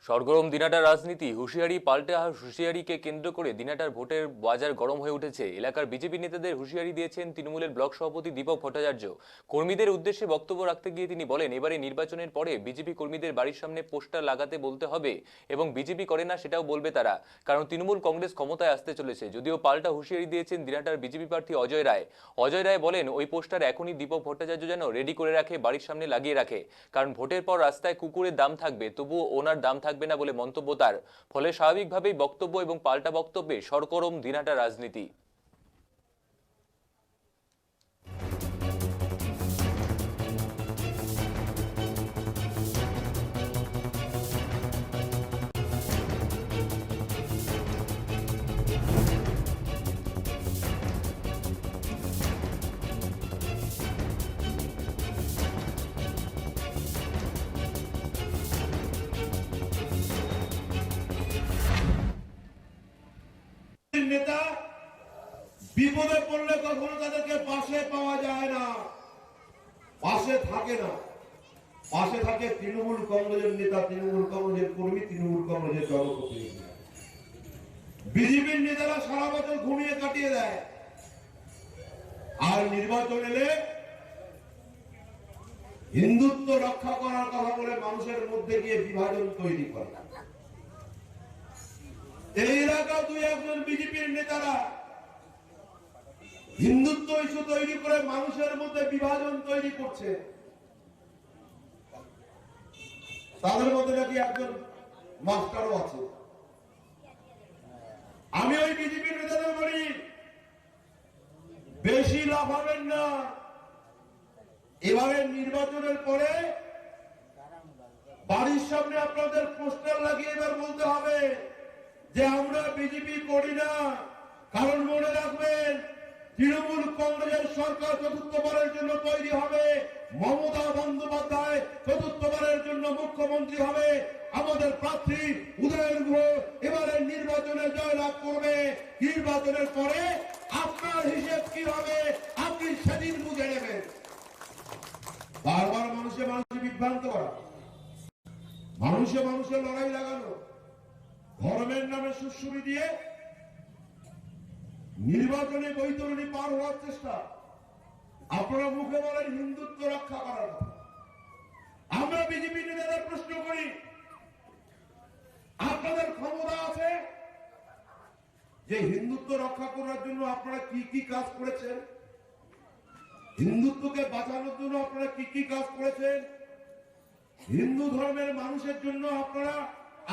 সরগরম দিনাটার রাজনীতি, হুঁশিয়ারি পাল্টে হুঁশিয়ারিকে কেন্দ্র করে দিনাটার ভোটের বাজার গরম হয়ে উঠেছে। এলাকার বিজেপি নেতাদের হুঁশিয়ারি দিয়েছেন তৃণমূলের ব্লক সভাপতি দীপক ভট্টাচার্য। কর্মীদের উদ্দেশ্যে বক্তব্য রাখতে গিয়ে তিনি বলেন, এবারে নির্বাচনের পরে বিজেপি কর্মীদের বাড়ির সামনে পোস্টার লাগাতে বলতে হবে এবং বিজেপি করে না সেটাও বলবে তারা, কারণ তৃণমূল কংগ্রেস ক্ষমতায় আসতে চলেছে। যদিও পাল্টা হুঁশিয়ারি দিয়েছেন দিনাটার বিজেপি প্রার্থী অজয় রায়। অজয় রায় বলেন, ওই পোস্টার এখনই দীপক ভট্টাচার্য যেন রেডি করে রাখে, বাড়ির সামনে লাগিয়ে রাখে, কারণ ভোটের পর রাস্তায় কুকুরের দাম থাকবে, তবুও ওনার দাম থাকবে না বলে মন্তব্য তার। ফলে স্বাভাবিকভাবেই বক্তব্য এবং পাল্টা বক্তব্যে সরগরম দিনাটা রাজনীতি। নেতা বিপদে পড়লে কখনো তাদেরকে পাশে পাওয়া যায় না, পাশে থাকে না। পাশে থাকে তৃণমূল কংগ্রেসের নেতা, তৃণমূল কংগ্রেসের কর্মী, তৃণমূল কংগ্রেসের জনপ্রতিনিধি। বিজেপির নেতারা সারা বছর ঘুমিয়ে কাটিয়ে দেয়, আর নির্বাচন এলে হিন্দুত্ব রক্ষা করার কথা বলে মানুষের মধ্যে গিয়ে বিভাজন তৈরি করে। এই এলাকা দুই একজন বিজেপির নেতারা হিন্দুত্ব ইস্যু তৈরি করে মানুষের মধ্যে বিভাজন তৈরি করছে। তাদের মধ্যে নাকি একজন মাস্টারও আছে। আমি ওই বিজেপির নেতাদের বলি, বেশি লাভ হবেন না। এবারে নির্বাচনের পরে বাড়ির সামনে আপনাদের পোস্টার লাগিয়ে এবার বলতে হবে যে আমরা বিজেপি করি না, কারণ মনে রাখবেন তৃণমূল কংগ্রেসের সরকার চতুর্থবারের জন্য তৈরি হবে, মমতা বন্দ্যোপাধ্যায় চতুর্থবারের জন্য মুখ্যমন্ত্রী হবে, আমাদের প্রার্থী উদয়ন গুহ এবারের নির্বাচনে জয়লাভ করবে। নির্বাচনের পরে আপনার হিসেব কি হবে আপনি সেদিন বুঝে নেবেন। বারবার মানুষের বিভ্রান্ত করা, মানুষের লড়াই লাগানো, ধর্মের নামে সুশ্রুতি দিয়ে নির্বাচনে বৈতরণী পার হওয়ার চেষ্টা। আপনারা মুখে বলেন হিন্দুত্ব রক্ষা করার কথা। আমরা বিজেপি নেতাদের প্রশ্ন করি, আপনাদের ক্ষমতা আছে যে হিন্দুত্ব রক্ষা করার জন্য আপনারা কি কি কাজ করেছেন, হিন্দুত্বকে বাঁচানোর জন্য আপনারা কি কি কাজ করেছেন, হিন্দু ধর্মের মানুষের জন্য আপনারা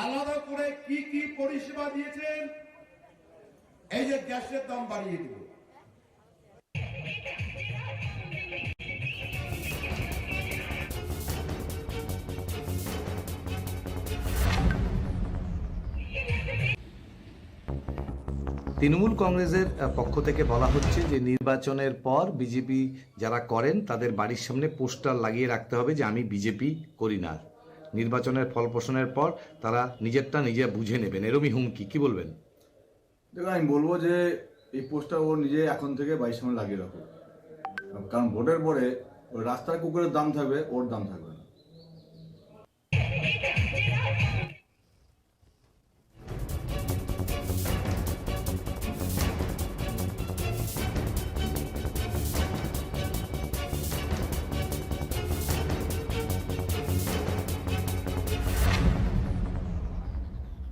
আলাদা করে কি কি পরিষেবা দিয়েছেন। এই যে গ্যাসের দাম বাড়িয়ে দিল, তৃণমূল কংগ্রেসের পক্ষ থেকে বলা হচ্ছে যে নির্বাচনের পর বিজেপি যারা করেন তাদের বাড়ির সামনে পোস্টার লাগিয়ে রাখতে হবে যে আমি বিজেপি করি না। নির্বাচনের ফল ঘোষণার পর তারা নিজেরটা নিজে বুঝে নেবেন, এরমই হুমকি। কি বলবেন? দেখো, আমি বলবো যে এই পোস্টার ও নিজে এখন থেকে বাড়ির সামনে লাগিয়ে রাখো, কারণ ভোটের পরে ওই রাস্তার কুকুরের দাম থাকবে, ওর দাম থাকবে।